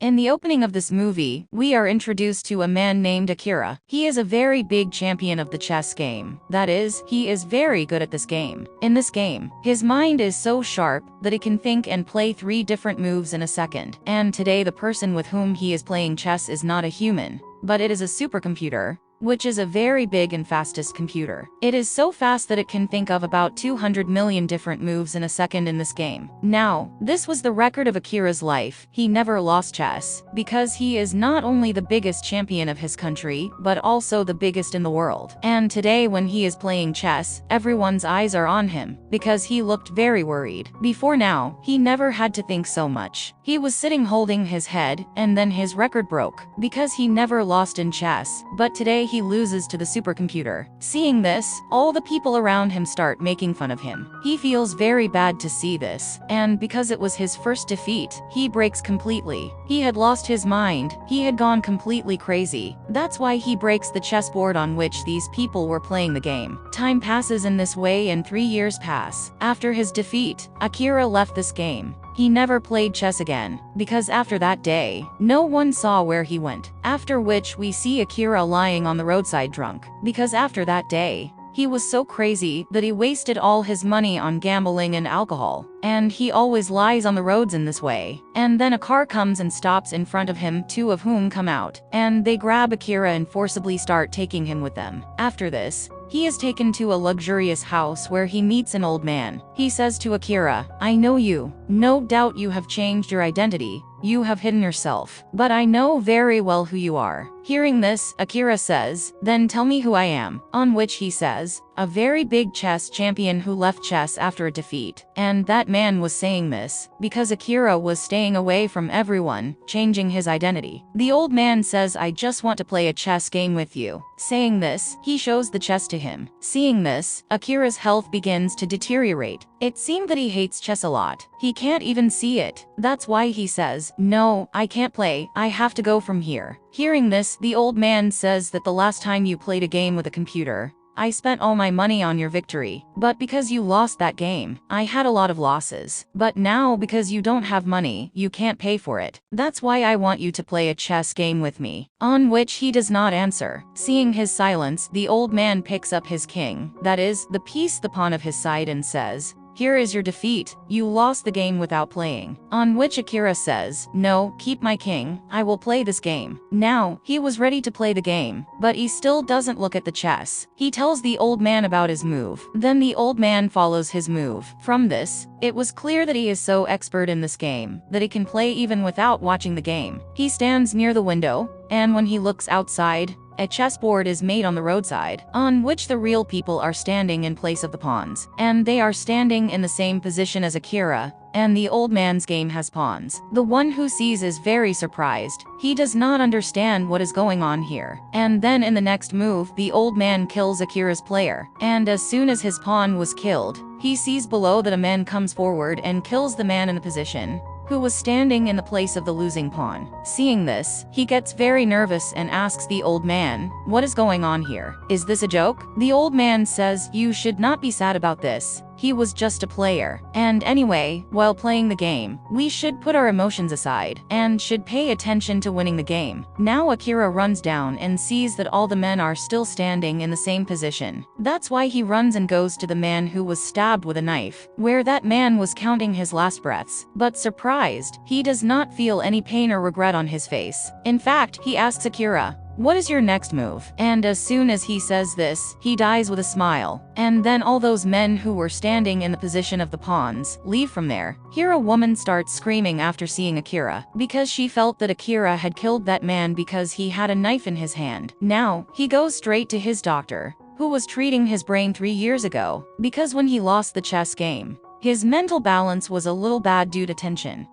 In the opening of this movie, we are introduced to a man named Akira. He is a very big champion of the chess game. That is, he is very good at this game. In this game, his mind is so sharp that he can think and play 3 different moves in a second. And today the person with whom he is playing chess is not a human, but it is a supercomputer, which is a very big and fastest computer. It is so fast that it can think of about 200 million different moves in a second in this game. Now, this was the record of Akira's life. He never lost chess, because he is not only the biggest champion of his country, but also the biggest in the world. And today when he is playing chess, everyone's eyes are on him, because he looked very worried. Before now, he never had to think so much. He was sitting holding his head, and then his record broke, because he never lost in chess, but today he loses to the supercomputer. Seeing this, all the people around him start making fun of him. He feels very bad to see this, and because it was his first defeat, he breaks completely. He had lost his mind, he had gone completely crazy. That's why he breaks the chessboard on which these people were playing the game. Time passes in this way and 3 years pass. After his defeat, Akira left this game. He never played chess again, because after that day, no one saw where he went. After which we see Akira lying on the roadside drunk, because after that day, he was so crazy that he wasted all his money on gambling and alcohol. And he always lies on the roads in this way. And then a car comes and stops in front of him, 2 of whom come out, and they grab Akira and forcibly start taking him with them. After this, he is taken to a luxurious house where he meets an old man. He says to Akira, "I know you. No doubt you have changed your identity. You have hidden yourself. But I know very well who you are." Hearing this, Akira says, "Then tell me who I am." On which he says, "A very big chess champion who left chess after a defeat." And that man was saying this because Akira was staying away from everyone, changing his identity. The old man says, "I just want to play a chess game with you." Saying this, he shows the chess to him. Seeing this, Akira's health begins to deteriorate. It seemed that he hates chess a lot. He can't even see it. That's why he says, "No, I can't play. I have to go from here." Hearing this, the old man says that the last time you played a game with a computer, I spent all my money on your victory. But because you lost that game, I had a lot of losses. But now because you don't have money, you can't pay for it. That's why I want you to play a chess game with me. On which he does not answer. Seeing his silence, the old man picks up his king, that is, the piece the pawn of his side, and says, "Here is your defeat. You lost the game without playing." On which Akira says, "No, keep my king. I will play this game." Now, he was ready to play the game, but he still doesn't look at the chess. He tells the old man about his move. Then the old man follows his move. From this, it was clear that he is so expert in this game that he can play even without watching the game. He stands near the window, and when he looks outside, a chessboard is made on the roadside, on which the real people are standing in place of the pawns. And they are standing in the same position as Akira, and the old man's game has pawns. The one who sees is very surprised. He does not understand what is going on here. And then in the next move, the old man kills Akira's player. And as soon as his pawn was killed, he sees below that a man comes forward and kills the man in the position who was standing in the place of the losing pawn. Seeing this, he gets very nervous and asks the old man, "What is going on here? Is this a joke?" The old man says, "You should not be sad about this. He was just a player. And anyway, while playing the game, we should put our emotions aside and should pay attention to winning the game." Now Akira runs down and sees that all the men are still standing in the same position. That's why he runs and goes to the man who was stabbed with a knife, where that man was counting his last breaths. But surprised, he does not feel any pain or regret on his face. In fact, he asks Akira, "What is your next move?" And as soon as he says this, he dies with a smile. And then all those men who were standing in the position of the pawns leave from there. Here a woman starts screaming after seeing Akira, because she felt that Akira had killed that man because he had a knife in his hand. Now, he goes straight to his doctor, who was treating his brain 3 years ago, because when he lost the chess game, his mental balance was a little bad due to tension.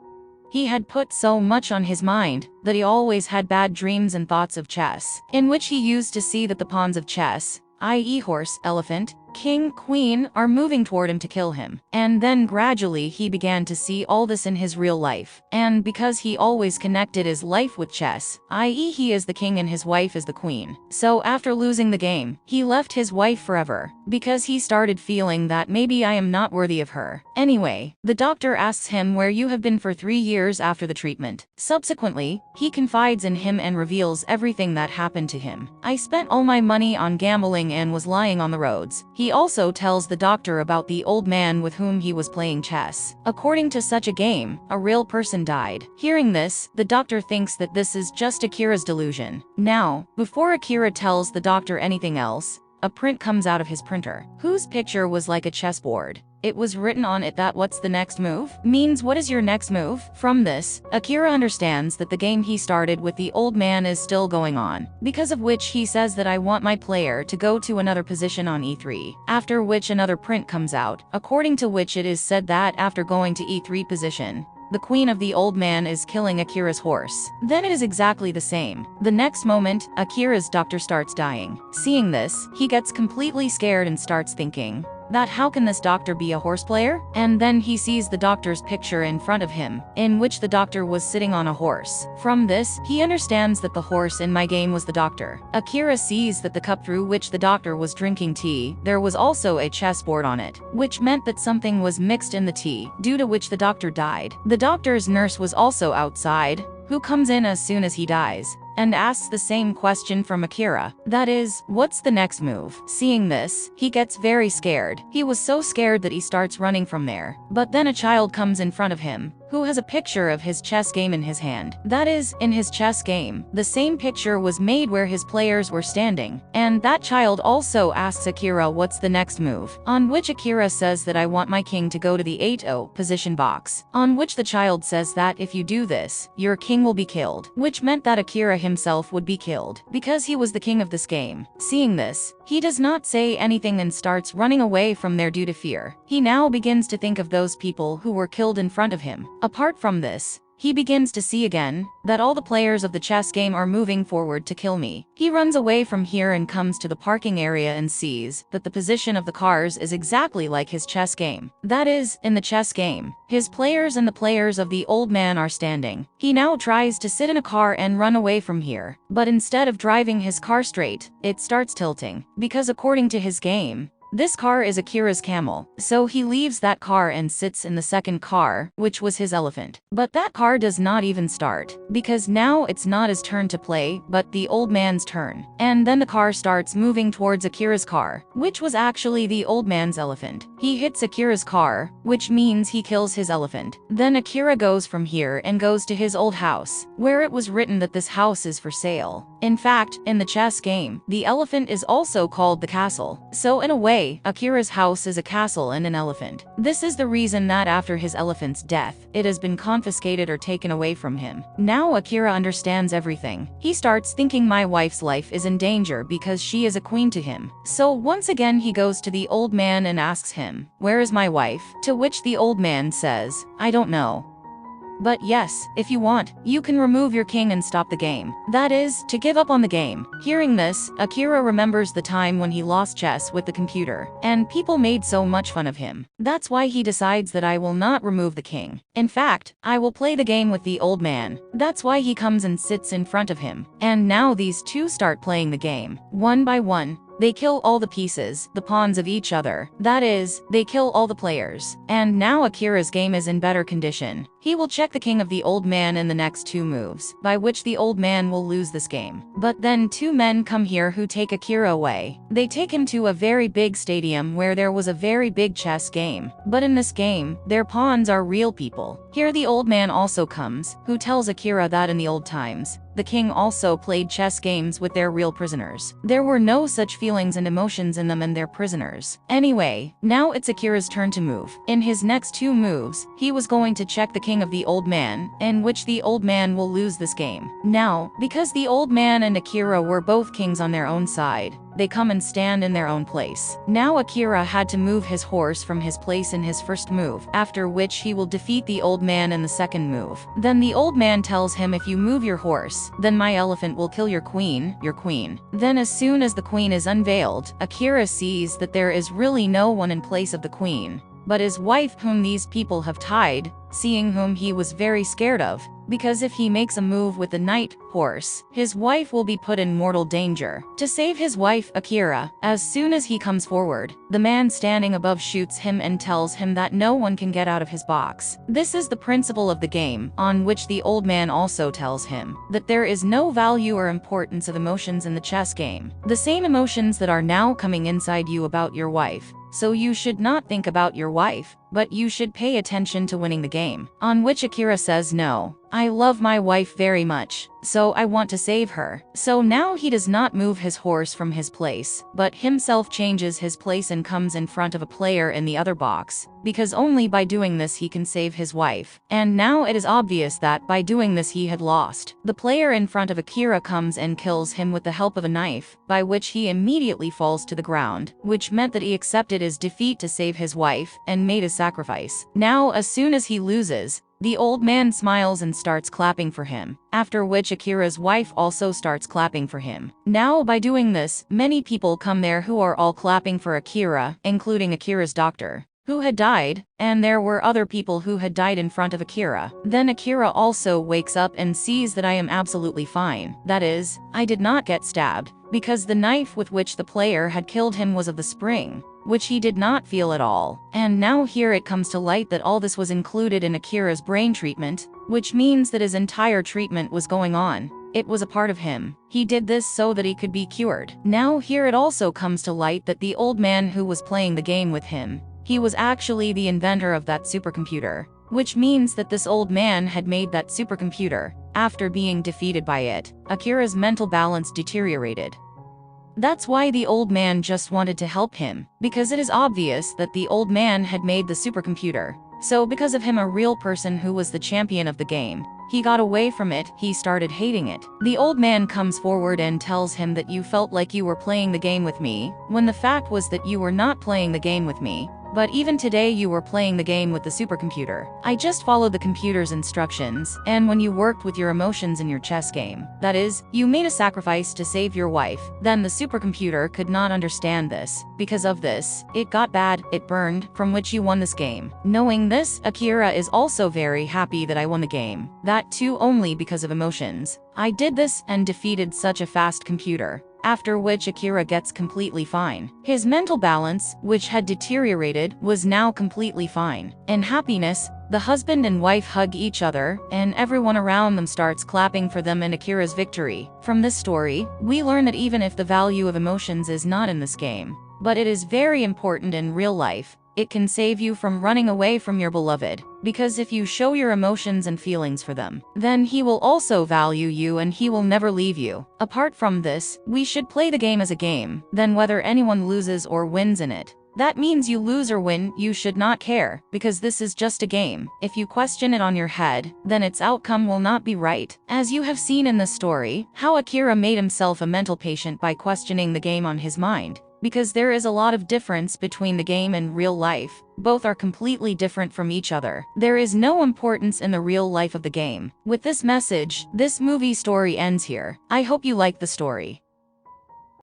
He had put so much on his mind that he always had bad dreams and thoughts of chess, in which he used to see that the pawns of chess, i.e. horse, elephant, king, queen are moving toward him to kill him. And then gradually he began to see all this in his real life. And because he always connected his life with chess, i.e. he is the king and his wife is the queen. So after losing the game, he left his wife forever, because he started feeling that maybe I am not worthy of her. Anyway, the doctor asks him where you have been for 3 years after the treatment. Subsequently, he confides in him and reveals everything that happened to him. I spent all my money on gambling and was lying on the roads. He also tells the doctor about the old man with whom he was playing chess. According to such a game, a real person died. Hearing this, the doctor thinks that this is just Akira's delusion. Now, before Akira tells the doctor anything else, a print comes out of his printer, whose picture was like a chessboard. It was written on it that "what's the next move?" means what is your next move? From this, Akira understands that the game he started with the old man is still going on, because of which he says that I want my player to go to another position on e3, after which another print comes out, according to which it is said that after going to e3 position, the queen of the old man is killing Akira's horse. Then it is exactly the same. The next moment, Akira's doctor starts dying. Seeing this, he gets completely scared and starts thinking that how can this doctor be a horse player? And then he sees the doctor's picture in front of him, in which the doctor was sitting on a horse. From this, he understands that the horse in my game was the doctor. Akira sees that the cup through which the doctor was drinking tea, there was also a chessboard on it, which meant that something was mixed in the tea, due to which the doctor died. The doctor's nurse was also outside, who comes in as soon as he dies, and asks the same question from Akira. That is, what's the next move? Seeing this, he gets very scared. He was so scared that he starts running from there. But then a child comes in front of him, who has a picture of his chess game in his hand. That is, in his chess game, the same picture was made where his players were standing. And that child also asks Akira what's the next move, on which Akira says that I want my king to go to the 8-0 position box, on which the child says that if you do this, your king will be killed, which meant that Akira himself would be killed, because he was the king of this game. Seeing this, he does not say anything and starts running away from there due to fear. He now begins to think of those people who were killed in front of him. Apart from this, he begins to see again that all the players of the chess game are moving forward to kill me. He runs away from here and comes to the parking area and sees that the position of the cars is exactly like his chess game. That is, in the chess game, his players and the players of the old man are standing. He now tries to sit in a car and run away from here, but instead of driving his car straight, it starts tilting, because according to his game, this car is Akira's camel, so he leaves that car and sits in the second car, which was his elephant. But that car does not even start, because now it's not his turn to play, but the old man's turn. And then the car starts moving towards Akira's car, which was actually the old man's elephant. He hits Akira's car, which means he kills his elephant. Then Akira goes from here and goes to his old house, where it was written that this house is for sale. In fact, in the chess game, the elephant is also called the castle. So in a way, Akira's house is a castle and an elephant. This is the reason that after his elephant's death, it has been confiscated or taken away from him. Now Akira understands everything. He starts thinking my wife's life is in danger because she is a queen to him. So once again he goes to the old man and asks him, "Where is my wife?" To which the old man says, "I don't know. But yes, if you want, you can remove your king and stop the game." That is, to give up on the game. Hearing this, Akira remembers the time when he lost chess with the computer, and people made so much fun of him. That's why he decides that I will not remove the king. In fact, I will play the game with the old man. That's why he comes and sits in front of him. And now these two start playing the game. One by one, they kill all the pieces, the pawns of each other. That is, they kill all the players. And now Akira's game is in better condition. He will check the king of the old man in the next 2 moves, by which the old man will lose this game. But then 2 men come here who take Akira away. They take him to a very big stadium where there was a very big chess game. But in this game, their pawns are real people. Here the old man also comes, who tells Akira that in the old times, the king also played chess games with their real prisoners. There were no such feelings and emotions in them and their prisoners. Anyway, now it's Akira's turn to move. In his next 2 moves, he was going to check the king king of the old man, in which the old man will lose this game. Now, because the old man and Akira were both kings on their own side, they come and stand in their own place. Now Akira had to move his horse from his place in his first move, after which he will defeat the old man in the second move. Then the old man tells him, if you move your horse, then my elephant will kill your queen. Then as soon as the queen is unveiled, Akira sees that there is really no one in place of the queen, but his wife, whom these people have tied, seeing whom he was very scared of, because if he makes a move with the knight horse, his wife will be put in mortal danger. To save his wife, Akira, as soon as he comes forward, the man standing above shoots him and tells him that no one can get out of his box. This is the principle of the game, on which the old man also tells him that there is no value or importance of emotions in the chess game. The same emotions that are now coming inside you about your wife. So you should not think about your wife, but you should pay attention to winning the game. On which Akira says, no, I love my wife very much, so I want to save her. So now he does not move his horse from his place, but himself changes his place and comes in front of a player in the other box, because only by doing this he can save his wife. And now it is obvious that by doing this he had lost. The player in front of Akira comes and kills him with the help of a knife, by which he immediately falls to the ground, which meant that he accepted his defeat to save his wife, and made a sacrifice. Now as soon as he loses, the old man smiles and starts clapping for him, after which Akira's wife also starts clapping for him. Now by doing this, many people come there who are all clapping for Akira, including Akira's doctor, who had died, and there were other people who had died in front of Akira. Then Akira also wakes up and sees that I am absolutely fine. That is, I did not get stabbed, because the knife with which the player had killed him was of the spring, which he did not feel at all. And now here it comes to light that all this was included in Akira's brain treatment, which means that his entire treatment was going on. It was a part of him. He did this so that he could be cured. Now here it also comes to light that the old man who was playing the game with him, he was actually the inventor of that supercomputer, which means that this old man had made that supercomputer. After being defeated by it, Akira's mental balance deteriorated. That's why the old man just wanted to help him, because it is obvious that the old man had made the supercomputer. So because of him, a real person who was the champion of the game, he got away from it, he started hating it. The old man comes forward and tells him that you felt like you were playing the game with me, when the fact was that you were not playing the game with me. But even today you were playing the game with the supercomputer. I just followed the computer's instructions, and when you worked with your emotions in your chess game, that is, you made a sacrifice to save your wife, then the supercomputer could not understand this. Because of this, it got bad, it burned, from which you won this game. Knowing this, Akira is also very happy that I won the game. That too only because of emotions. I did this and defeated such a fast computer. After which Akira gets completely fine. His mental balance, which had deteriorated, was now completely fine. In happiness, the husband and wife hug each other, and everyone around them starts clapping for them and Akira's victory. From this story, we learn that even if the value of emotions is not in this game, but it is very important in real life, it can save you from running away from your beloved, because if you show your emotions and feelings for them, then he will also value you and he will never leave you. Apart from this, we should play the game as a game, then whether anyone loses or wins in it. That means you lose or win, you should not care, because this is just a game. If you question it on your head, then its outcome will not be right. As you have seen in the story, how Akira made himself a mental patient by questioning the game on his mind. Because there is a lot of difference between the game and real life. Both are completely different from each other. There is no importance in the real life of the game. With this message, this movie story ends here. I hope you like the story.